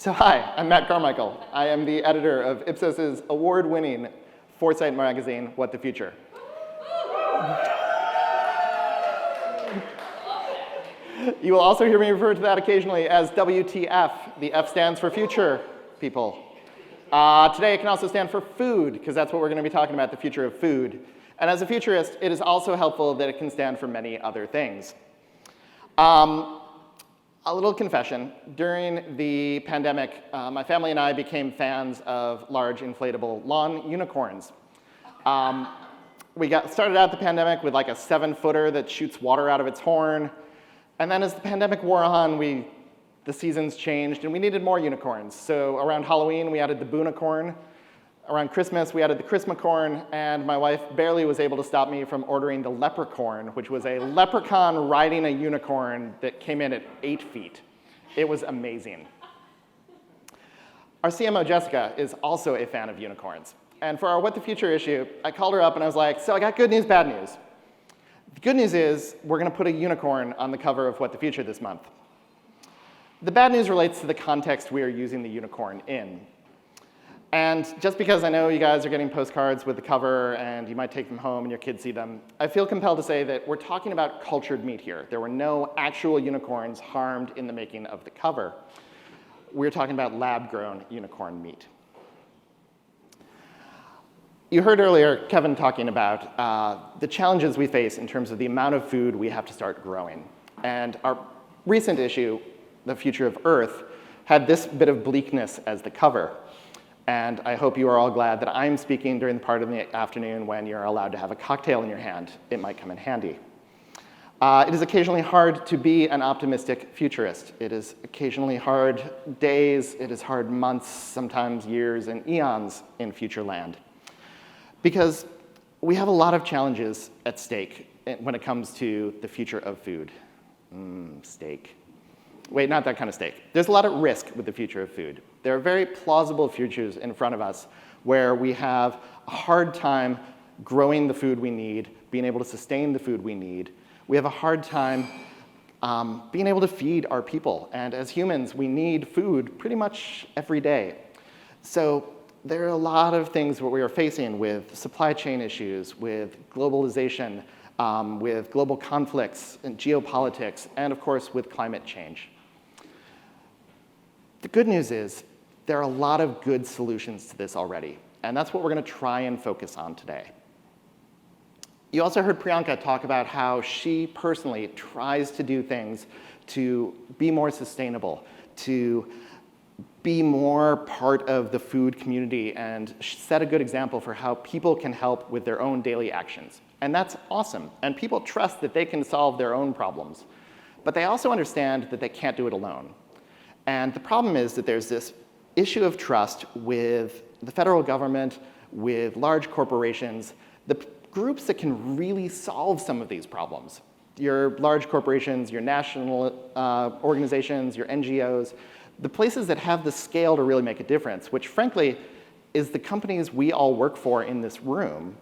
So hi, I'm Matt Carmichael. I am the editor of Ipsos's award-winning foresight magazine, What the Future. You will also hear me refer to that occasionally as WTF. The F stands for future, people. Today it can also stand for food, because that's what we're going to be talking about, the future of food. And as a futurist, it is also helpful that it can stand for many other things. A little confession. During the pandemic, my family and I became fans of large inflatable lawn unicorns. We started out the pandemic with like a 7-footer that shoots water out of its horn. And then as the pandemic wore on, the seasons changed and we needed more unicorns. So around Halloween, we added the Boonicorn. Around Christmas, we added the Christmacorn, and my wife barely was able to stop me from ordering the Leprechaun, which was a leprechaun riding a unicorn that came in at 8 feet. It was amazing. Our CMO, Jessica, is also a fan of unicorns. And for our What the Future issue, I called her up and I was like, so I got good news, bad news. The good news is we're going to put a unicorn on the cover of What the Future this month. The bad news relates to the context we are using the unicorn in. And just because I know you guys are getting postcards with the cover and you might take them home and your kids see them, I feel compelled to say that we're talking about cultured meat here. There were no actual unicorns harmed in the making of the cover. We're talking about lab-grown unicorn meat. You heard earlier Kevin talking about the challenges we face in terms of the amount of food we have to start growing. And our recent issue, The Future of Earth, had this bit of bleakness as the cover. And I hope you are all glad that I'm speaking during the part of the afternoon when you're allowed to have a cocktail in your hand. It might come in handy. It is occasionally hard to be an optimistic futurist. It is occasionally hard days, it is hard months, sometimes years and eons in future land. Because we have a lot of challenges at stake when it comes to the future of food. Steak. Wait, not that kind of steak. There's a lot at risk with the future of food. There are very plausible futures in front of us where we have a hard time growing the food we need, being able to sustain the food we need. We have a hard time being able to feed our people. And as humans, we need food pretty much every day. So there are a lot of things that we are facing with supply chain issues, with globalization, with global conflicts and geopolitics, and of course with climate change. The good news is there are a lot of good solutions to this already, and that's what we're going to try and focus on today. You also heard Priyanka talk about how she personally tries to do things to be more sustainable, to be more part of the food community and set a good example for how people can help with their own daily actions. And that's awesome, and people trust that they can solve their own problems. But they also understand that they can't do it alone. And the problem is that there's this issue of trust with the federal government, with large corporations, the groups that can really solve some of these problems. Your large corporations, your national organizations, your NGOs, the places that have the scale to really make a difference, which frankly is the companies we all work for in this room.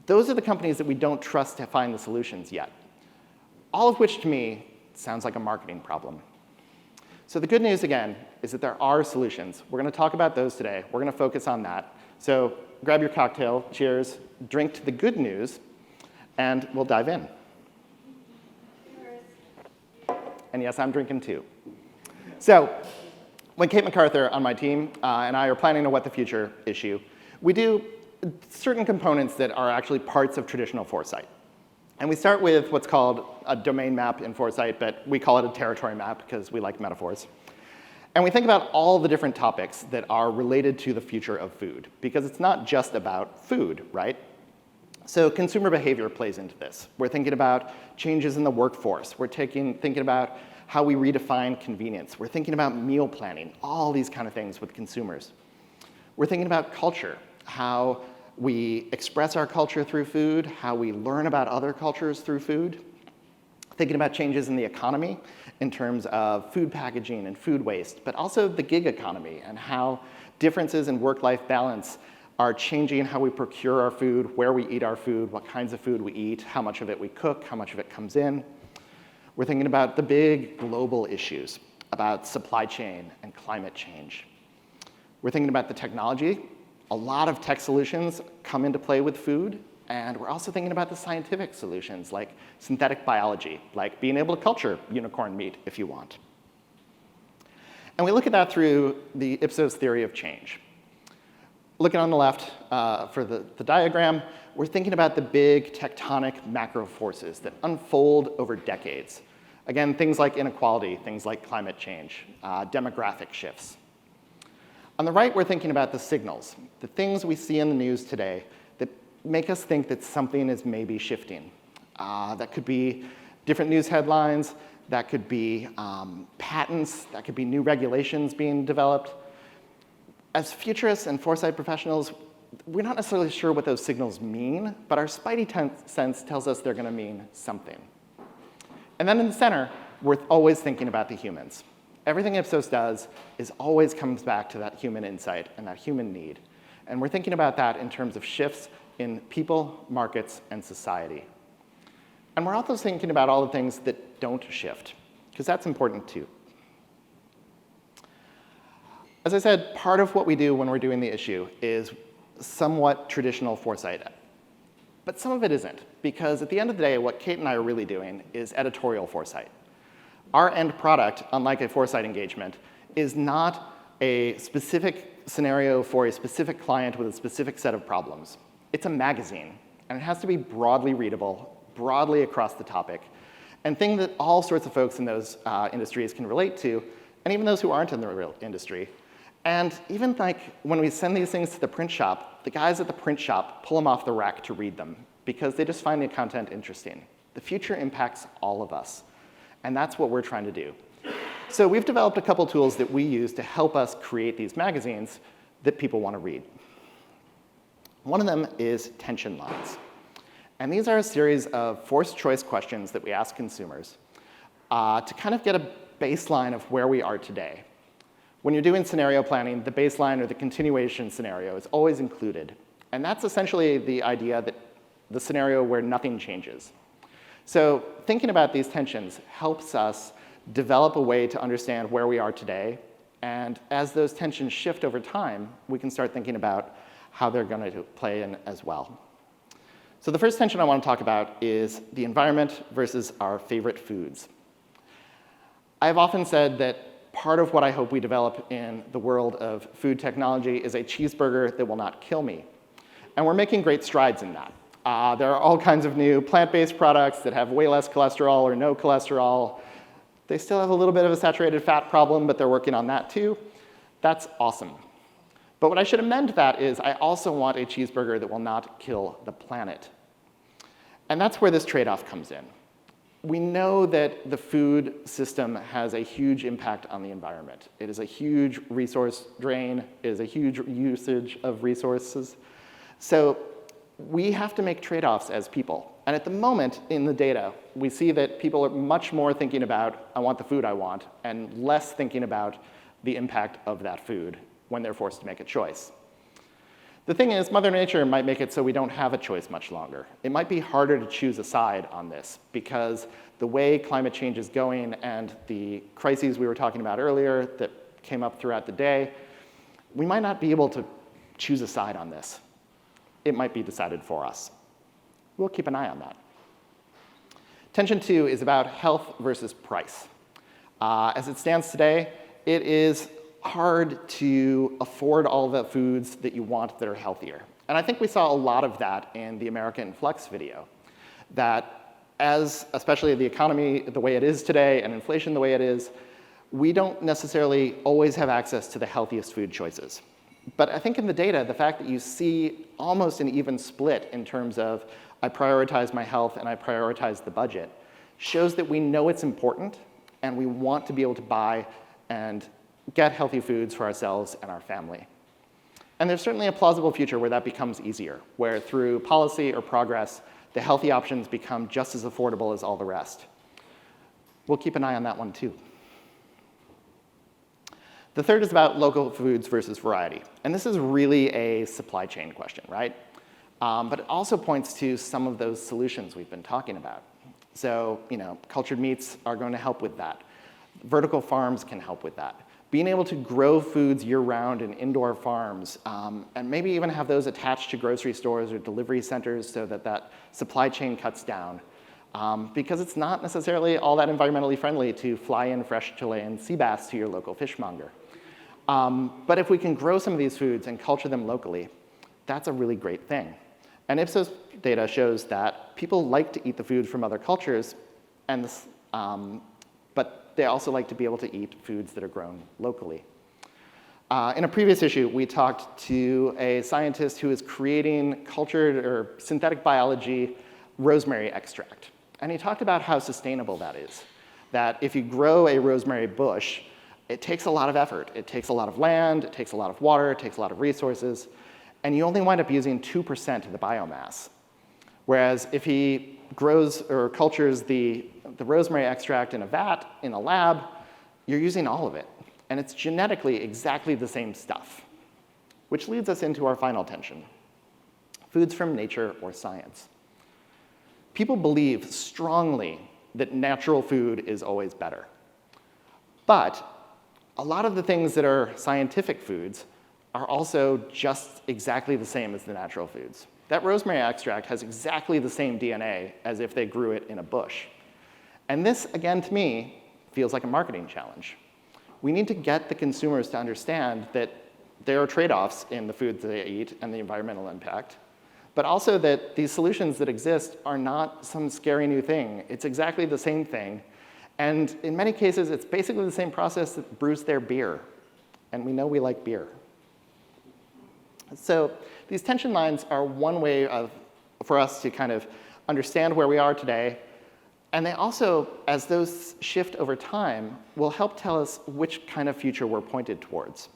Those are the companies that we don't trust to find the solutions yet. All of which to me sounds like a marketing problem. So the good news, again, is that there are solutions. We're going to talk about those today. We're going to focus on that. So grab your cocktail, cheers, drink to the good news, and we'll dive in. Cheers. And yes, I'm drinking too. So when Kate MacArthur on my team and I are planning a What the Future issue, we do certain components that are actually parts of traditional foresight. And we start with what's called a domain map in foresight, but we call it a territory map because we like metaphors. And we think about all the different topics that are related to the future of food, because it's not just about food, right? So consumer behavior plays into this. We're thinking about changes in the workforce. We're thinking about how we redefine convenience. We're thinking about meal planning, all these kind of things with consumers. We're thinking about culture, how we express our culture through food, how we learn about other cultures through food. Thinking about changes in the economy in terms of food packaging and food waste, but also the gig economy and how differences in work-life balance are changing how we procure our food, where we eat our food, what kinds of food we eat, how much of it we cook, how much of it comes in. We're thinking about the big global issues. about supply chain and climate change. We're thinking about the technology. A lot of tech solutions come into play with food, and we're also thinking about the scientific solutions like synthetic biology, like being able to culture unicorn meat if you want. And we look at that through the Ipsos theory of change. Looking on the left for the diagram, we're thinking about the big tectonic macro forces that unfold over decades. Again, things like inequality, things like climate change, demographic shifts. On the right, we're thinking about the signals, the things we see in the news today that make us think that something is maybe shifting. That could be different news headlines, that could be patents, that could be new regulations being developed. As futurists and foresight professionals, we're not necessarily sure what those signals mean, but our spidey sense tells us they're going to mean something. And then in the center, we're always thinking about the humans. Everything Ipsos does always comes back to that human insight and that human need. And we're thinking about that in terms of shifts in people, markets, and society. And we're also thinking about all the things that don't shift, because that's important too. As I said, part of what we do when we're doing the issue is somewhat traditional foresight. But some of it isn't, because at the end of the day, what Kate and I are really doing is editorial foresight. Our end product, unlike a foresight engagement, is not a specific scenario for a specific client with a specific set of problems. It's a magazine, and it has to be broadly readable, broadly across the topic, and thing that all sorts of folks in those industries can relate to, and even those who aren't in the real industry. And even like when we send these things to the print shop, the guys at the print shop pull them off the rack to read them because they just find the content interesting. The future impacts all of us, and that's what we're trying to do. So we've developed a couple tools that we use to help us create these magazines that people want to read. One of them is tension lines. And these are a series of forced choice questions that we ask consumers to kind of get a baseline of where we are today. When you're doing scenario planning, the baseline or the continuation scenario is always included. And that's essentially the idea that the scenario where nothing changes. So thinking about these tensions helps us develop a way to understand where we are today. And as those tensions shift over time, we can start thinking about how they're going to play in as well. So the first tension I want to talk about is the environment versus our favorite foods. I've often said that part of what I hope we develop in the world of food technology is a cheeseburger that will not kill me. And we're making great strides in that. There are all kinds of new plant-based products that have way less cholesterol or no cholesterol. They still have a little bit of a saturated fat problem, but they're working on that too. That's awesome. But what I should amend to that is I also want a cheeseburger that will not kill the planet. And that's where this trade-off comes in. We know that the food system has a huge impact on the environment. It is a huge resource drain. It is a huge usage of resources. So we have to make trade-offs as people. And at the moment in the data, we see that people are much more thinking about, I want the food I want, and less thinking about the impact of that food when they're forced to make a choice. The thing is, Mother Nature might make it so we don't have a choice much longer. It might be harder to choose a side on this because the way climate change is going and the crises we were talking about earlier that came up throughout the day, we might not be able to choose a side on this. It might be decided for us. We'll keep an eye on that. Tension 2 is about health versus price. As it stands today, it is hard to afford all the foods that you want that are healthier. And I think we saw a lot of that in the America in Flux video, that as especially the economy the way it is today and inflation the way it is, we don't necessarily always have access to the healthiest food choices. But I think in the data, the fact that you see almost an even split in terms of I prioritize my health and I prioritize the budget shows that we know it's important and we want to be able to buy and get healthy foods for ourselves and our family. And there's certainly a plausible future where that becomes easier, where through policy or progress, the healthy options become just as affordable as all the rest. We'll keep an eye on that one too. The third is about local foods versus variety. And this is really a supply chain question, right? But it also points to some of those solutions we've been talking about. So, cultured meats are going to help with that. Vertical farms can help with that. Being able to grow foods year-round in indoor farms, and maybe even have those attached to grocery stores or delivery centers so that that supply chain cuts down. Because it's not necessarily all that environmentally friendly to fly in fresh Chilean sea bass to your local fishmonger. But if we can grow some of these foods and culture them locally, that's a really great thing. And Ipsos data shows that people like to eat the food from other cultures, but they also like to be able to eat foods that are grown locally. In a previous issue, we talked to a scientist who is creating cultured or synthetic biology rosemary extract. And he talked about how sustainable that is. That if you grow a rosemary bush, it takes a lot of effort. It takes a lot of land, it takes a lot of water, it takes a lot of resources, and you only wind up using 2% of the biomass. Whereas if he grows or cultures the rosemary extract in a vat, in a lab, you're using all of it. And it's genetically exactly the same stuff. Which leads us into our final tension: foods from nature or science. People believe strongly that natural food is always better. But a lot of the things that are scientific foods are also just exactly the same as the natural foods. That rosemary extract has exactly the same DNA as if they grew it in a bush. And this, again, to me, feels like a marketing challenge. We need to get the consumers to understand that there are trade-offs in the foods they eat and the environmental impact, but also that these solutions that exist are not some scary new thing. It's exactly the same thing. And in many cases, it's basically the same process that brews their beer. And we know we like beer. So these tension lines are one way for us to kind of understand where we are today. And they also, as those shift over time, will help tell us which kind of future we're pointed towards.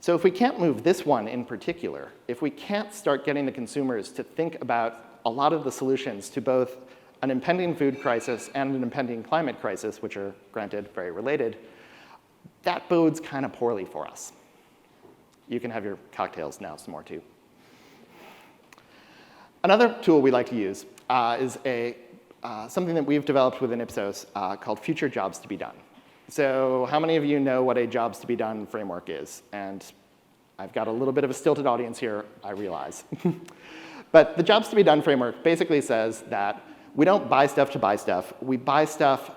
So if we can't move this one in particular, if we can't start getting the consumers to think about a lot of the solutions to both an impending food crisis and an impending climate crisis, which are, granted, very related, that bodes kind of poorly for us. You can have your cocktails now, some more too. Another tool we like to use is something that we've developed within Ipsos called Future Jobs to be Done. So how many of you know what a jobs to be done framework is? And I've got a little bit of a stilted audience here, I realize. But the jobs to be done framework basically says that we don't buy stuff to buy stuff. We buy stuff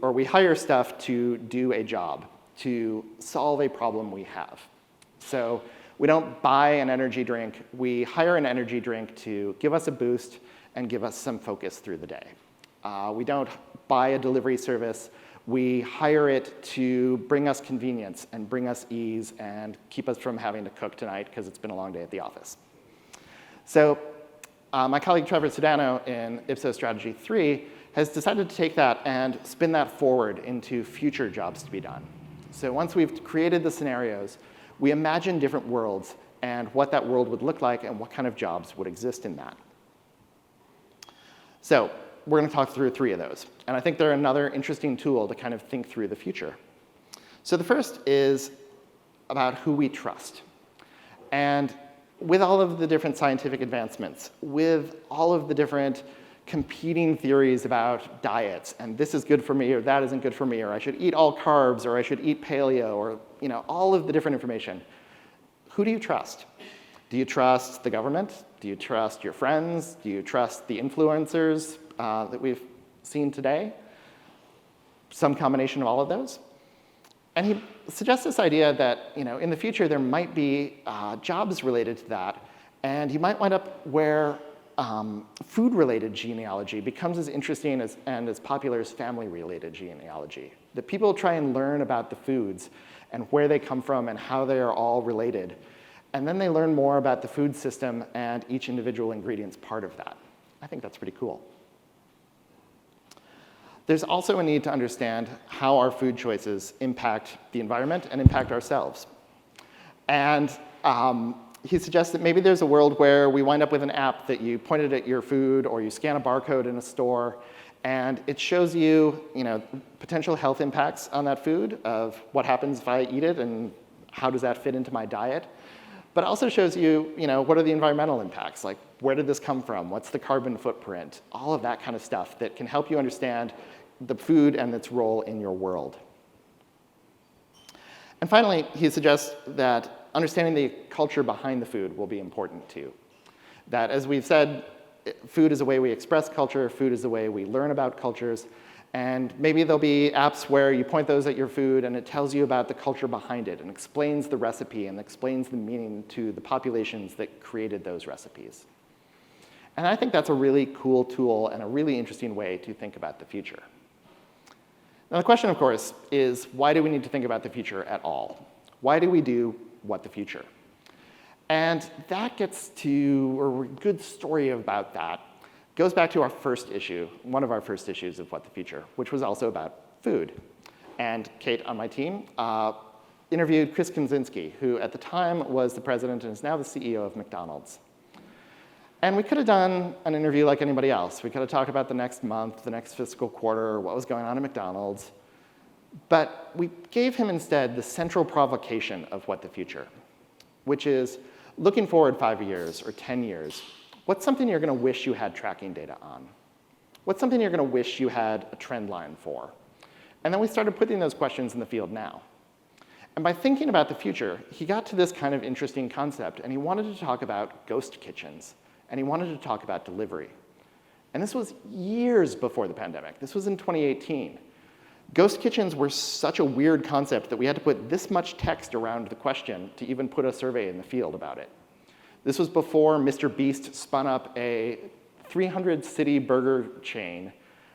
or we hire stuff to do a job, to solve a problem we have. So we don't buy an energy drink. We hire an energy drink to give us a boost and give us some focus through the day. We don't buy a delivery service. We hire it to bring us convenience and bring us ease and keep us from having to cook tonight because it's been a long day at the office. So my colleague Trevor Sedano in Ipsos Strategy 3 has decided to take that and spin that forward into future jobs to be done. So once we've created the scenarios, we imagine different worlds and what that world would look like and what kind of jobs would exist in that. So we're going to talk through 3 of those. And I think they're another interesting tool to kind of think through the future. So the first is about who we trust. And with all of the different scientific advancements, with all of the different competing theories about diets, and this is good for me, or that isn't good for me, or I should eat all carbs, or I should eat paleo, or all of the different information, who do you trust? Do you trust the government? Do you trust your friends? Do you trust the influencers that we've seen today? Some combination of all of those. And he suggests this idea that in the future there might be jobs related to that, and you might wind up where food-related genealogy becomes as interesting and as popular as family-related genealogy. That people try and learn about the foods and where they come from and how they are all related. And then they learn more about the food system and each individual ingredient's part of that. I think that's pretty cool. There's also a need to understand how our food choices impact the environment and impact ourselves. And he suggests that maybe there's a world where we wind up with an app that you point it at your food or you scan a barcode in a store and it shows you, potential health impacts on that food of what happens if I eat it and how does that fit into my diet. But it also shows you, what are the environmental impacts? Like, where did this come from? What's the carbon footprint? All of that kind of stuff that can help you understand, the food and its role in your world. And finally, he suggests that understanding the culture behind the food will be important too. That, as we've said, food is a way we express culture, food is the way we learn about cultures, and maybe there'll be apps where you point those at your food and it tells you about the culture behind it and explains the recipe and explains the meaning to the populations that created those recipes. And I think that's a really cool tool and a really interesting way to think about the future. Now, the question, of course, is why do we need to think about the future at all? Why do we do what the future? And that gets to a good story about that. Goes back to our first issue, one of our first issues of What the Future, which was also about food. And Kate on my team interviewed Chris Kaczynski, who at the time was the president and is now the CEO of McDonald's. And we could have done an interview like anybody else. We could have talked about the next month, the next fiscal quarter, what was going on at McDonald's. But we gave him instead the central provocation of What the Future, which is looking forward 5 years or 10 years, what's something you're going to wish you had tracking data on? What's something you're going to wish you had a trend line for? And then we started putting those questions in the field now. And by thinking about the future, he got to this kind of interesting concept, and he wanted to talk about ghost kitchens. And he wanted to talk about delivery. And this was years before the pandemic. This was in 2018. Ghost kitchens were such a weird concept that we had to put this much text around the question to even put a survey in the field about it. This was before Mr. Beast spun up a 300-city burger chain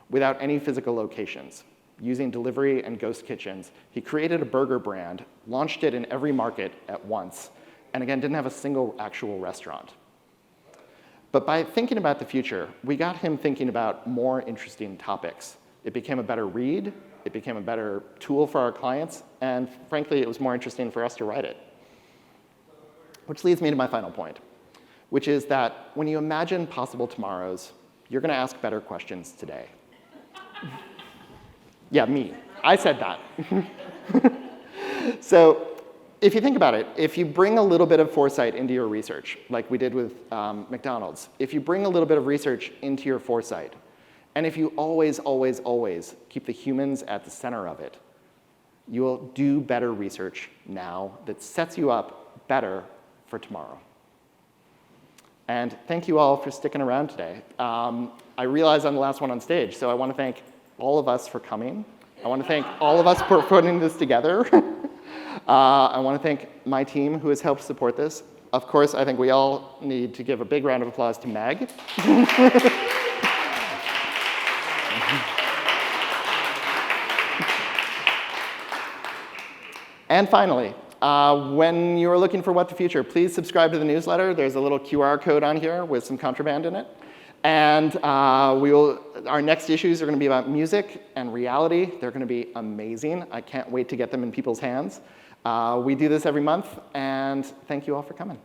without any physical locations. Using delivery and ghost kitchens, he created a burger brand, launched it in every market at once, and again, didn't have a single actual restaurant. But by thinking about the future, we got him thinking about more interesting topics. It became a better read, it became a better tool for our clients, and frankly, it was more interesting for us to write it. Which leads me to my final point, which is that when you imagine possible tomorrows, you're going to ask better questions today. Yeah, me. I said that. So if you think about it, if you bring a little bit of foresight into your research, like we did with McDonald's, if you bring a little bit of research into your foresight, and if you always, always, always keep the humans at the center of it, you will do better research now that sets you up better for tomorrow. And thank you all for sticking around today. I realize I'm the last one on stage, so I want to thank all of us for coming. I want to thank all of us for putting this together. I want to thank my team who has helped support this. Of course, I think we all need to give a big round of applause to Meg. And finally, when you're looking for What the Future, please subscribe to the newsletter. There's a little QR code on here with some contraband in it. And our next issues are going to be about music and reality. They're going to be amazing. I can't wait to get them in people's hands. We do this every month, and thank you all for coming.